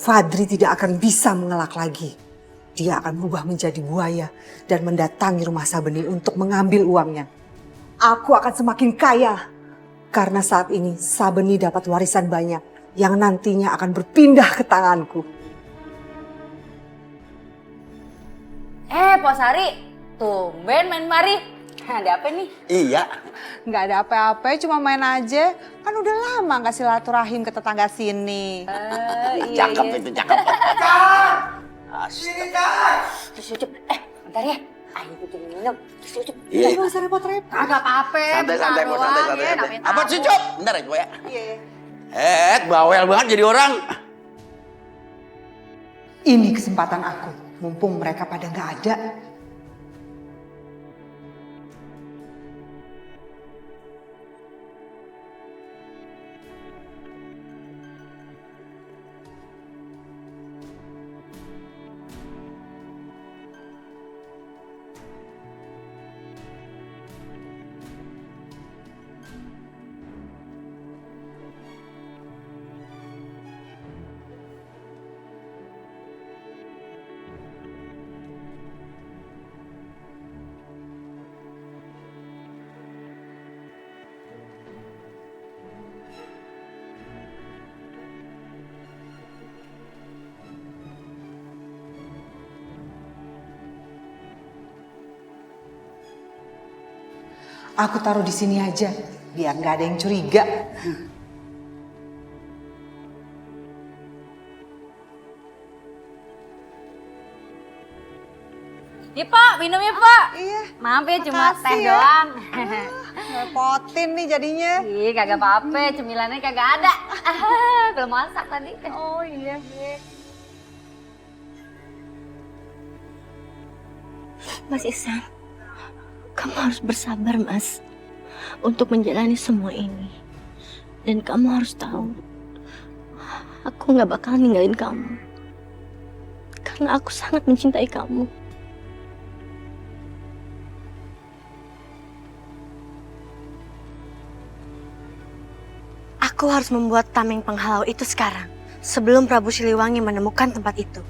Fadri tidak akan bisa mengelak lagi. Dia akan berubah menjadi buaya dan mendatangi rumah Sabeni untuk mengambil uangnya. Aku akan semakin kaya karena saat ini Sabeni dapat warisan banyak yang nantinya akan berpindah ke tanganku. Pak Sari, tumben main mari. Ada apa nih? Iya. Nggak ada apa-apa, cuma main aja. Kan udah lama nggak silaturahim ke tetangga sini. Cakep itu, cakep. Terus bentar ya. Ayo bikin minum. Terus Iya. Gak usah repot-repot. Agak apa-apa. Santai, bentar santai, doang, ya, namanya Apa tamu. sih, Cok? Bentar ya, Cok ya. Iya. Bawel banget jadi orang. Ini kesempatan aku, mumpung mereka pada nggak ada. Aku taruh di sini aja, biar nggak ada yang curiga. Nih Pak, minum ya Pak. Iya. Maaf ya cuma Makasih teh ya. doang. Ngerepotin nih jadinya. Ih kagak apa-apa, cemilannya kagak ada. Belum masak tadi. Oh iya. Mas Ihsan, kamu harus bersabar, Mas, untuk menjalani semua ini. Dan kamu harus tahu, aku nggak bakal ninggalin kamu. Karena aku sangat mencintai kamu. Aku harus membuat tameng penghalau itu sekarang, sebelum Prabu Siliwangi menemukan tempat itu.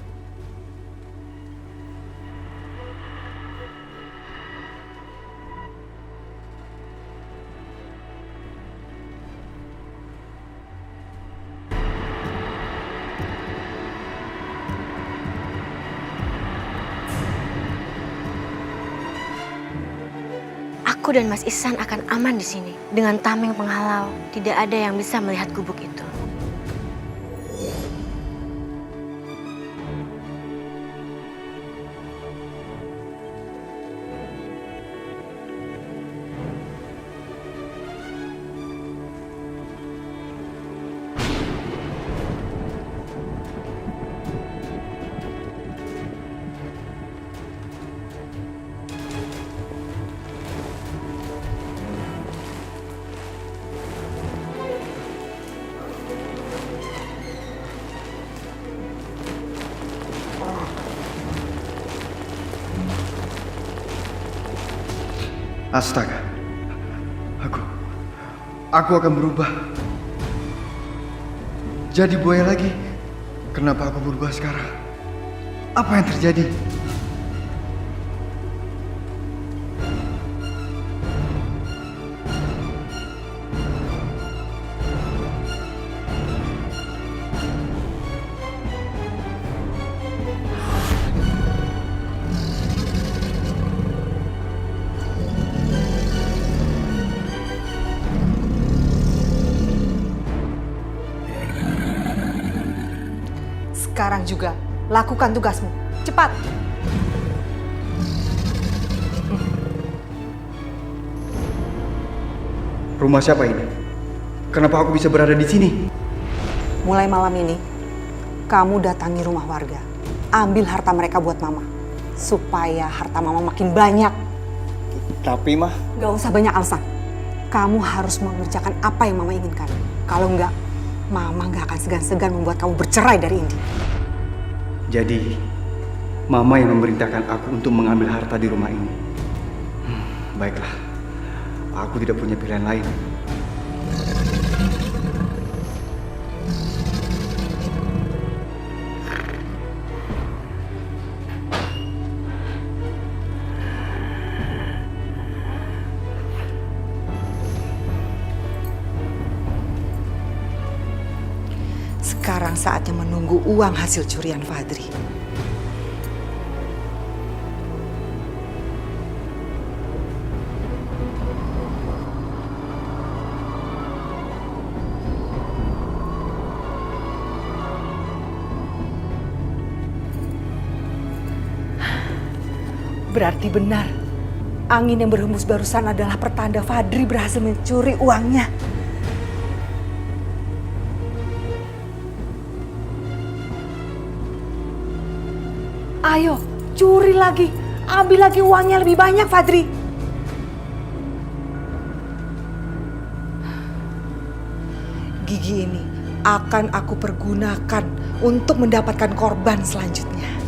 Aku dan Mas Ihsan akan aman di sini. Dengan tameng penghalau, tidak ada yang bisa melihat gubuk itu. Astaga, aku akan berubah. Jadi buaya lagi. Kenapa aku berubah sekarang? Apa yang terjadi? Sekarang juga, lakukan tugasmu. Cepat! Rumah siapa ini? Kenapa aku bisa berada di sini? Mulai malam ini, kamu datangi rumah warga. Ambil harta mereka buat mama. Supaya harta mama makin banyak. Tapi mah, Gak usah banyak alasan. Kamu harus mengerjakan apa yang mama inginkan. Kalau enggak, mama gak akan segan-segan membuat kamu bercerai dari Indi. jadi Mama yang memerintahkan aku untuk mengambil harta di rumah ini. Baiklah, aku tidak punya pilihan lain. saatnya menunggu uang hasil curian Fadri. Berarti benar, angin yang berhembus barusan adalah pertanda Fadri berhasil mencuri uangnya. Ayo, curi lagi. Ambil lagi uangnya lebih banyak, Fadri. Gigi ini akan aku pergunakan untuk mendapatkan korban selanjutnya.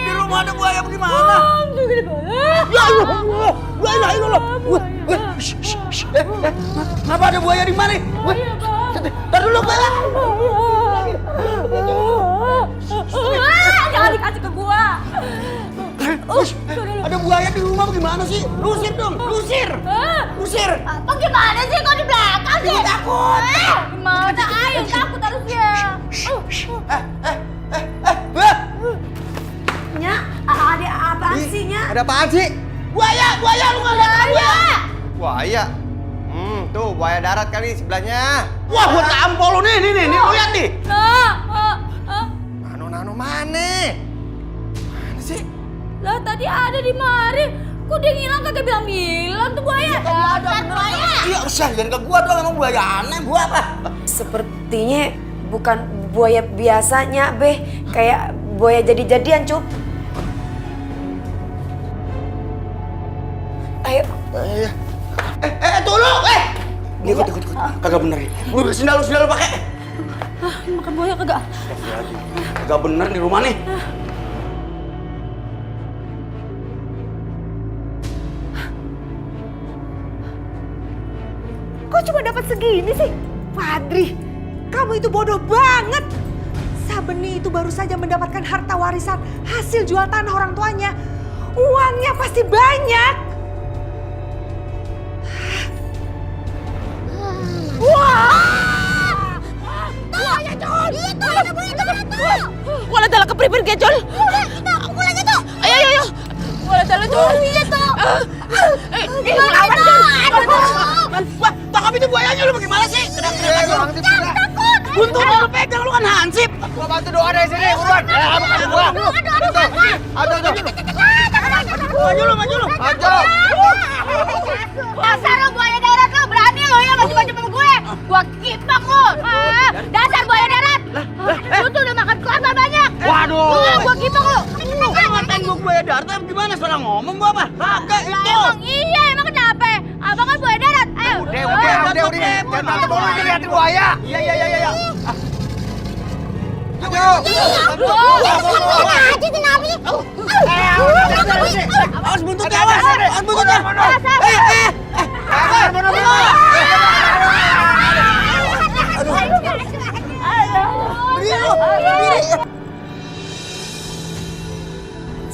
Di rumah ada buaya bagaimana? Ya Allah, la ilaha illallah. Kenapa ada buaya di mana? Tar dulu, Bella. Jangan dikasih ke gua. Ada buaya di rumah bagaimana sih? Lusir dong, lusir. Lusir. Apa gimana sih kok di belakang sih? Takut. Gimana? Ayo takut harusnya. Nya, ada apaan sih, Nya? Ada apaan sih? Buaya, lu nggak lihat buaya? Buaya. Tuh buaya darat kali sebelahnya. Wah, gua tampol lu nih, lu lihat nih. Nano mana? Mana sih? Lah tadi ada di mari. Kok dia ngilang kagak bilang-bilang tuh buaya? Ada buaya. Iya, usah jangan ke gua dong, emang buaya aneh, gua apa? Sepertinya bukan buaya biasanya, Beh. Kayak buaya jadi-jadian, Cup. Ayo. Tolong, Ikut. Kagak bener nih. Lu sendal lu pakai. Makan buaya kagak? Kagak bener di rumah nih. Kok cuma dapat segini sih? Fadri, kamu itu bodoh banget. Sabeni itu baru saja mendapatkan harta warisan hasil jual tanah orang tuanya. Uangnya pasti banyak. Wah! Buaya, Jol! Itu! Wala dala ke pribir ke Jol! Aku pulang itu! Ayo! Wala dala Jol! Iya tuh! Gimana itu? Wah, tangkap itu buayanya lu bagaimana sih? Takut! Buntutnya lu pegang, lu kan hansip. Gua bantu doa dari sini, buruan. Maju lu. Dasar lo buaya darat lo, berani lo ya macam-macam sama gue. Gua kipak lo. Dasar buaya darat. Lu tuh udah makan korban banyak. Waduh. Gua kipak lo. Lu ngatain gua buaya darat, gimana salah ngomong gua apa? Kagak Lah itu. emang iya, emang kenapa? Abang kan buaya darat. Ayo. Udah. Jangan takut dulu aja liatin buaya. Iya. Awas buntutnya, awas buntutnya.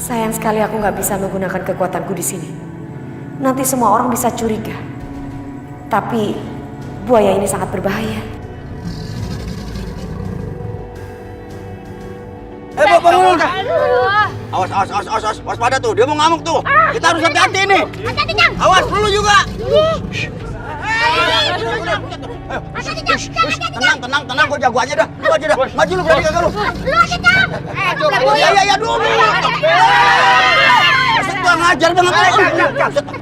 Sayang sekali aku nggak bisa menggunakan kekuatanku di sini. Nanti semua orang bisa curiga. Tapi buaya ini sangat berbahaya. Bangun. Awas, waspada tuh, dia mau ngamuk tuh. Kita harus hati-hati nih. Awas dulu juga. Tenang, gua jago aja dah. Lu aja dah. Maju lu berani kagak lu? Iya, dulu. Gua ngajar banget lu.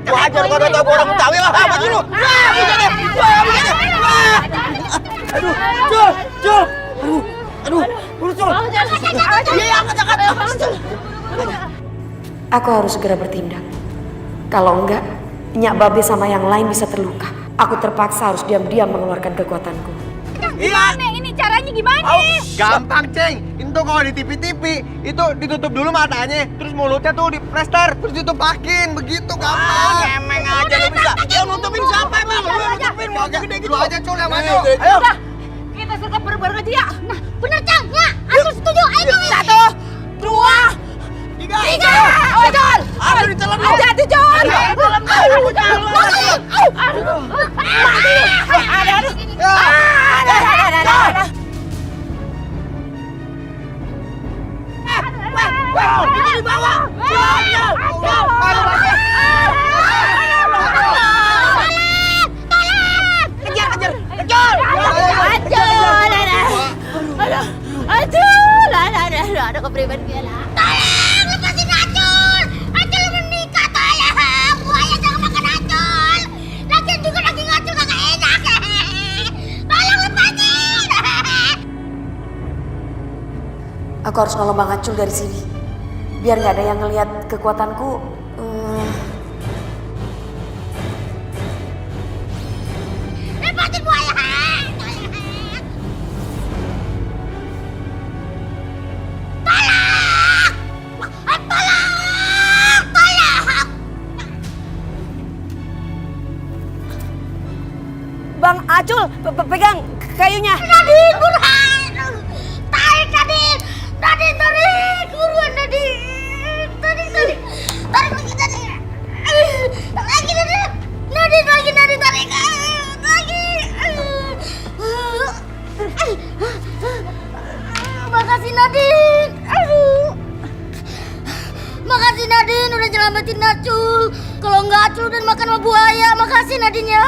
Gua ajar gua udah tahu orang Betawi lah. Maju lu. Aduh. Iya, angkat. Aku harus segera bertindak. Kalau enggak, Nyak Babe sama yang lain bisa terluka. Aku terpaksa harus diam-diam mengeluarkan kekuatanku. Iya. Ini nih, caranya gimana? Gampang, Ceng. Itu kalau di TV-TV, itu ditutup dulu matanya, terus mulutnya tuh diplester, terus ditumpakin, begitu gampang. Emang aja lu bisa. Yang nutupin siapa emang? Lu yang nutupin mau gede gitu. Lu aja Cul yang maju. Ayo. Udah, kita sergap bareng-bareng aja ya. Nah, bener Cang, ya. Aku setuju. Ayo, 1, 2, 3. Ayo, Jol. Aduh, ditelan lu. Hati-hati, Jol. Ditelan lu. Aku jalan. Ada kepribadian Bella. Tolong, lepasin Acul. Acul menikah, tolong. Buaya jangan makan Acul. Lagian juga lagi ngacul kagak enak. Tolong lepasin. Aku harus nolong Bang Acul dari sini. Biar nggak ada yang ngelihat kekuatanku. Lepasin buaya. Bang Acul, pegang kayunya. Nadine, buruan. Tarik Nadine. Nadine, tarik. Buruan Nadine. Tarik lagi Nadine. Lagi Nadine. Nadine, tarik. Lagi. Makasih Nadine. Makasih Nadine udah nyelamatin Acul. Kalau nggak Acul udah makan sama buaya. Makasih Nadine ya.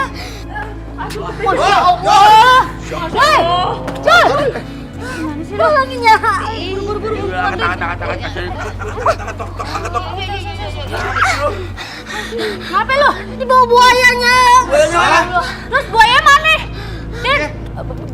Masya Allah. Hei, Cul. Gimana sih lo laginya? Buru-buru. Ngapain lo? Dibawa buayanya. Terus buaya mana? Din,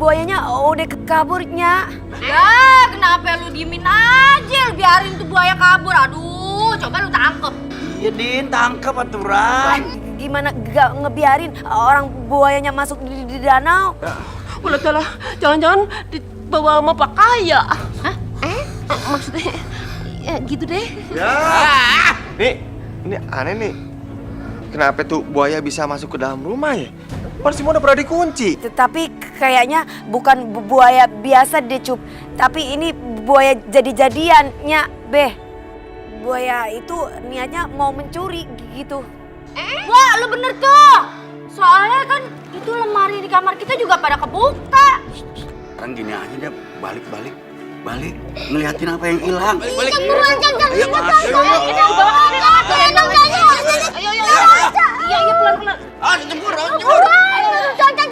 Buayanya udah kaburnya. ya kenapa lu diemin aja? Biarin tuh buaya kabur. Aduh, coba lu tangkep. Iya, Din, tangkap aturan. Gimana gak ngebiarin orang buayanya masuk di danau? Ulah telah, jangan-jangan dibawa sama Pak Kaya. Hah? Maksudnya, ya gitu deh. Ya. Nih, ini aneh nih. Kenapa tuh buaya bisa masuk ke dalam rumah ya? Kan semua udah pernah dikunci. Tetapi kayaknya bukan buaya biasa deh, Cup. Tapi ini buaya jadi-jadiannya, Beh. Buaya itu niatnya mau mencuri gitu. Wah, lu bener tuh. Soalnya kan itu lemari di kamar kita juga pada kebuka. Kan gini aja dia balik. Ngeliatin apa yang hilang. Balik. Buruan, jangan. Ayo, masuk. Ayo. Iya, pelan-pelan. Jempur. Jangan.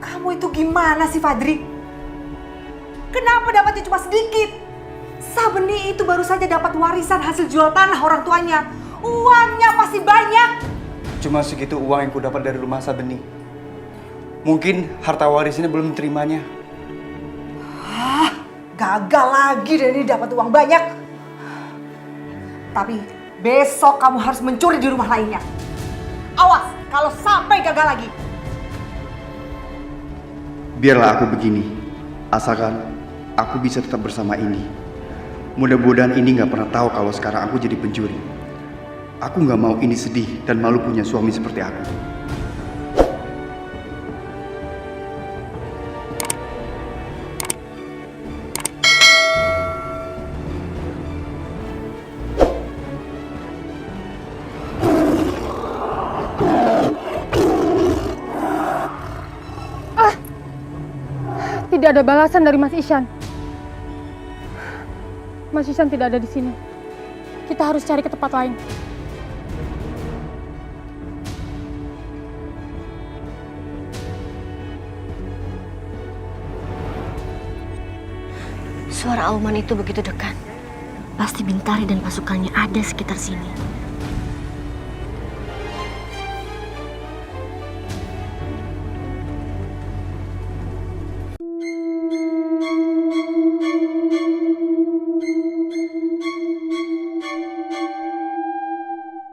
Kamu itu gimana sih, Fadri? Kenapa dapatnya cuma sedikit? Sabeni itu baru saja dapat warisan hasil jual tanah orang tuanya. Uangnya pasti banyak. Cuma segitu uang yang ku dapat dari rumah Sabeni. Mungkin harta warisnya belum diterimanya. Gagal lagi deh ini dapat uang banyak. Tapi besok kamu harus mencuri di rumah lainnya. Awas kalau sampai gagal lagi. Biarlah aku begini, asalkan aku bisa tetap bersama ini. Mudah-mudahan ini gak pernah tahu kalau sekarang aku jadi pencuri. Aku gak mau ini sedih dan malu punya suami seperti aku. Tidak ada balasan dari Mas Ihsan. Mas Ihsan tidak ada di sini. Kita harus cari ke tempat lain. Suara auman itu begitu dekat. Pasti Bintari dan pasukannya ada sekitar sini.